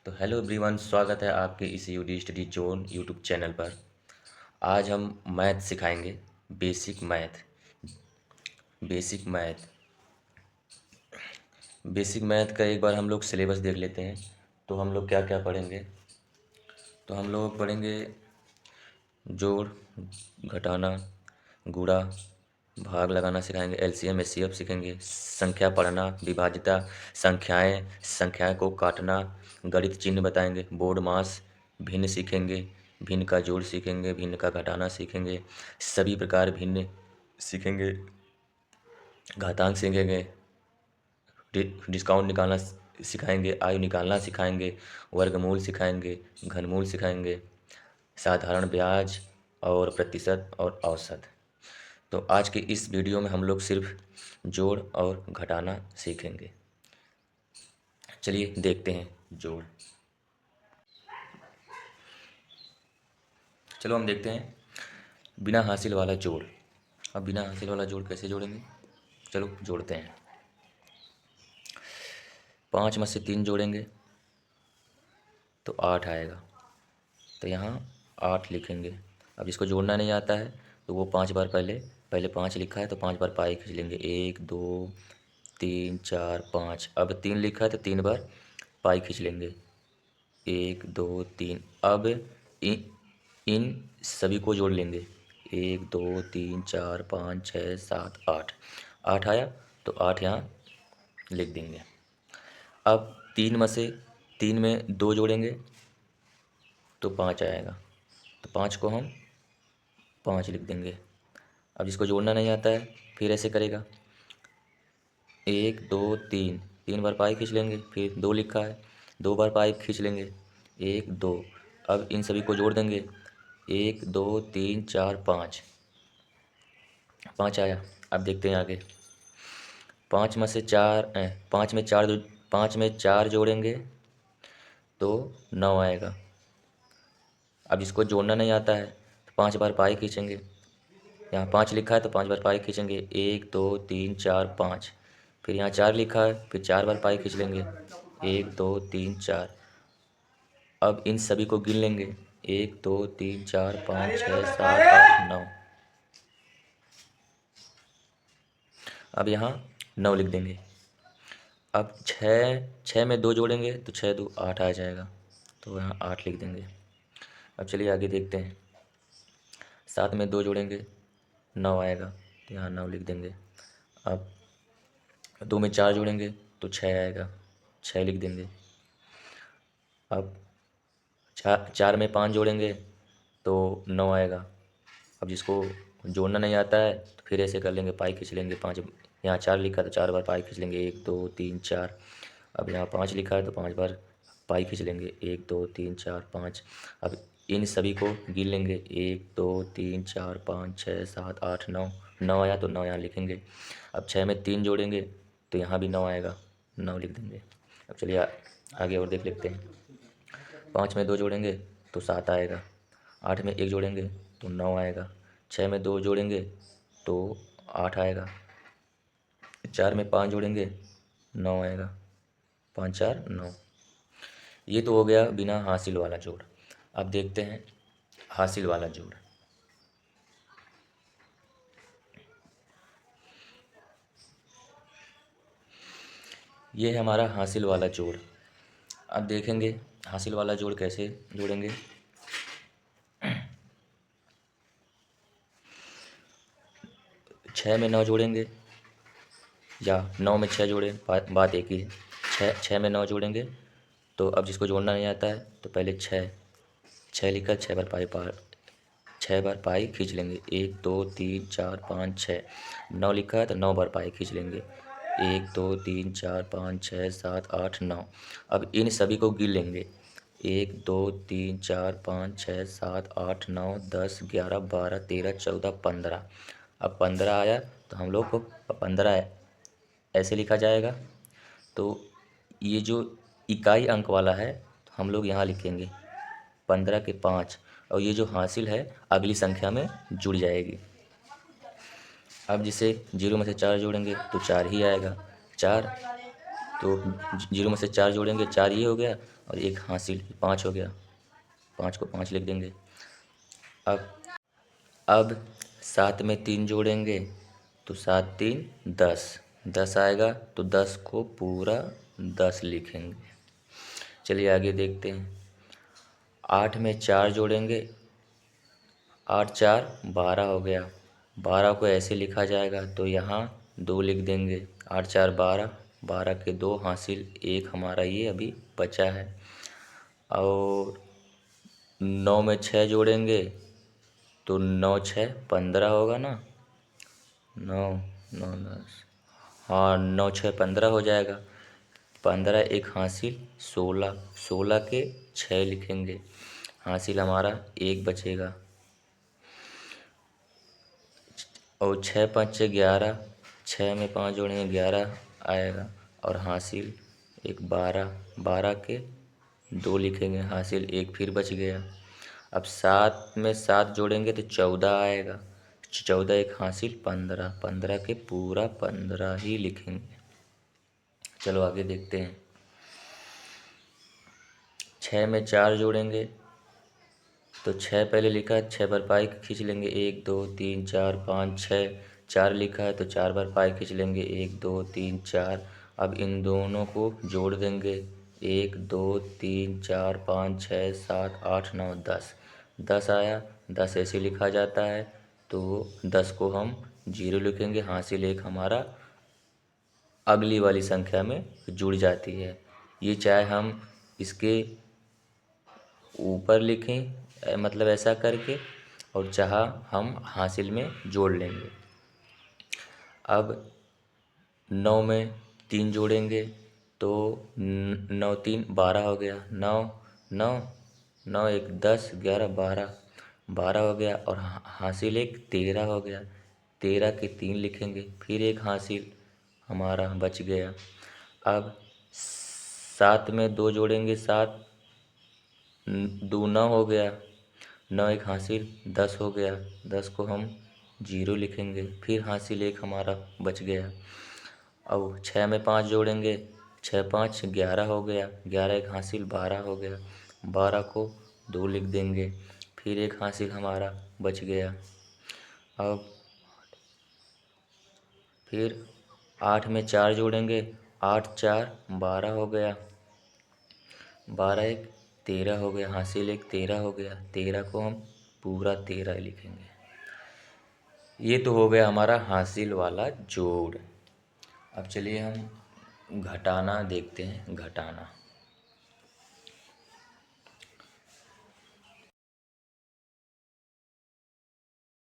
तो hello everyone, स्वागत है आपके इस UD study zone YouTube channel पर। आज हम मैथ सिखाएंगे। Basic math. Basic math basic math का एक बार हम लोग सिलेबस देख लेते हैं। तो हम लोग क्या क्या पढ़ेंगे। तो हम लोग पढ़ेंगे जोड़, घटाना, गुणा, भाग लगाना सिखाएंगे। एलसीएम एचसीएफ सीखेंगे। संख्या पढ़ना, विभाज्यता, संख्याएं को काटना, गणित चिन्ह बताएंगे। बोर्ड मास, भिन्न सीखेंगे। भिन्न का जोड़ सीखेंगे। भिन्न का घटाना सीखेंगे। सभी प्रकार भिन्न सीखेंगे। घातांक सीखेंगे। डिस्काउंट निकालना सिखाएंगे। आयु निकालना सिखाएंगे। वर्गमूल सिखाएंगे। घनमूल सिखाएंगे। साधारण ब्याज और प्रतिशत और औसत। तो आज के इस वीडियो में हम लोग सिर्फ जोड़ और घटाना सीखेंगे। चलिए देखते हैं जोड़। चलो हम देखते हैं बिना हासिल वाला जोड़। अब बिना हासिल वाला जोड़ कैसे जोड़ेंगे, चलो जोड़ते हैं। 5 में से 3 जोड़ेंगे तो 8 आएगा। तो यहाँ 8 लिखेंगे। अब जिसको जोड़ना नहीं आता है तो वो 5 बार पहले 5 लिखा है तो 5 बार पाई खींच लेंगे। 1 2 3 4 5। अब 3 लिखा है तो 3 बार पाई खींच लेंगे। 1 2 3। अब इन सभी को जोड़ लेंगे। 1 2 3 4 5 6 7 8। 8 आया तो 8 यहाँ लिख देंगे। अब 3 में 2 जोड़ेंगे तो 5 आएगा। तो 5 को हम 5 लिख देंगे। अब जिसको जोड़ना नहीं आता है फिर ऐसे करेगा। 1 2 3। 3 बार पाई खींच लेंगे। फिर 2 लिखा है 2 बार पाई खींच लेंगे। 1 2। अब इन सभी को जोड़ देंगे। 1 2 3 4 5। 5 आया। अब देखते हैं आगे। 5 में से 4 5 में 4 जोड़ेंगे तो 9 आएगा। अब जिसको जोड़ना नहीं आता है तो 5 बार पाई खींचेंगे। यहाँ 5 लिखा है तो 5 बार पाई खींचेंगे। 1 2 3 4 5। फिर यहाँ 4 लिखा है फिर 4 बार पाई खींच लेंगे। 1 2 3 4। अब इन सभी को गिन लेंगे। 1 2 3 4 5 6 7 8 9। अब यहाँ 9 लिख देंगे। अब 6 में 2 जोड़ेंगे तो 6 2 8 आ जाएगा। तो यहाँ 8 लिख देंगे। अब चलिए आगे देखते हैं। 7 में 2 जोड़ेंगे 9 आएगा तो यहाँ 9 लिख देंगे। अब 2 में 4 जोड़ेंगे तो 6 आएगा, 6 लिख देंगे। अब 4 में 5 जोड़ेंगे तो 9 आएगा। अब जिसको जोड़ना नहीं आता है तो फिर ऐसे कर लेंगे, पाई खींच लेंगे। 5 यहाँ 4 लिखा तो 4 बार पाई खींच लेंगे। 1 2 3 4। अब यहाँ 5 लिखा है तो 5 बार पाई खींच लेंगे। 1 2 3 4 5। अब इन सभी को गिन लेंगे। 1 2 3 4 5 6 7 8 9। 9 आया तो 9 यहाँ लिखेंगे। अब 6 में 3 जोड़ेंगे तो यहाँ भी 9 आएगा, 9 लिख देंगे। अब चलिए आगे और देख लेते हैं। 5 में 2 जोड़ेंगे तो 7 आएगा। 8 में 1 जोड़ेंगे तो 9 आएगा। 6 में 2 जोड़ेंगे तो 8 आएगा। 4 में 5 जोड़ेंगे 9 आएगा। 5 4 9। ये तो हो गया बिना हासिल वाला जोड़। अब देखते हैं हासिल वाला जोड़। ये है हमारा हासिल वाला जोड़। अब देखेंगे हासिल वाला जोड़ कैसे जोड़ेंगे। छः में 9 जोड़ेंगे या 9 में 6 जोड़ें, बात एक ही है। 6 में 9 जोड़ेंगे तो अब जिसको जोड़ना नहीं आता है तो पहले 6 लिखा, 6 बार पाई खींच लेंगे। 1 2 3 4 5 6। 9 लिखा है तो 9 बार पाई खींच लेंगे। 1 2 3 4 5 6 7 8 9। अब इन सभी को गिन लेंगे। 1 2 3 4 5 6 7 8 9 10 11 12 13 14 15। अब 15 आया तो हम लोग को 15 ऐसे लिखा जाएगा। तो ये जो इकाई अंक वाला है तो हम लोग यहाँ लिखेंगे 15 के 5। और ये जो हासिल है अगली संख्या में जुड़ जाएगी। अब जिसे 0 में से 4 जोड़ेंगे तो 4 ही आएगा। 4 तो 0 में से 4 जोड़ेंगे, 4 ये हो गया और एक हासिल 5 हो गया, 5 को 5 लिख देंगे। अब 7 में 3 जोड़ेंगे तो 7 3 10, 10 आएगा तो 10 को पूरा 10 लिखेंगे। चलिए आगे देखते हैं। 8 में 4 जोड़ेंगे, 8 4 12 हो गया, 12 को ऐसे लिखा जाएगा तो यहाँ 2 लिख देंगे। 8 4 12, 12 के 2 हासिल 1 हमारा ये अभी बचा है। और 9 में 6 जोड़ेंगे तो 9 6 15 होगा ना, 9 9 10, हाँ 9 6 15 हो जाएगा। 15 एक हासिल 16, 16 के 6 लिखेंगे, हासिल हमारा 1 बचेगा। और 6 5 11, 6 में 5 जोड़ेंगे 11 आएगा और हासिल एक 12, 12 के 2 लिखेंगे, हासिल 1 फिर बच गया। अब 7 में 7 जोड़ेंगे तो 14 आएगा, 14 एक हासिल 15, 15 के पूरा 15 ही लिखेंगे। चलो आगे देखते हैं। 6 में 4 जोड़ेंगे तो 6 पहले लिखा है, 6 बार पाई खींच लेंगे, 1 2 3 4 5 6, 4 लिखा है तो 4 बार पाई खींच लेंगे, 1 2 3 4। अब इन दोनों को जोड़ देंगे, 1 2 3 4 5 6 7 8 9 10, 10 आया, 10 ऐसे लिखा जाता है तो 10 को हम 0 लिखेंगे, हासिल 1 हमारा अगली वाली संख्या में जुड़ जाती है। ये चाहे हम इसके ऊपर लिखें मतलब ऐसा करके, और चाहा हम हासिल में जोड़ लेंगे। अब 9 में 3 जोड़ेंगे तो 9 3 12 हो गया, 9 9 9 1 10 11 12, 12 हो गया और हासिल एक 13 हो गया, 13 के 3 लिखेंगे, फिर एक हासिल हमारा बच गया। अब 7 में 2 जोड़ेंगे, 7 2 9 हो गया, 9 एक हासिल 10 हो गया, 10 को हम 0 लिखेंगे, फिर हासिल 1 हमारा बच गया। अब 6 में 5 जोड़ेंगे, 6 5 11 हो गया, 11 एक हासिल 12 हो गया, 12 को 2 लिख देंगे, फिर एक हासिल हमारा बच गया। अब फिर 8 में 4 जोड़ेंगे, 8 4 12 हो गया, 12 एक 13 हो गया, हासिल एक 13 हो गया, 13 को हम पूरा 13 लिखेंगे। ये तो हो गया हमारा हासिल वाला जोड़। अब चलिए हम घटाना देखते हैं, घटाना।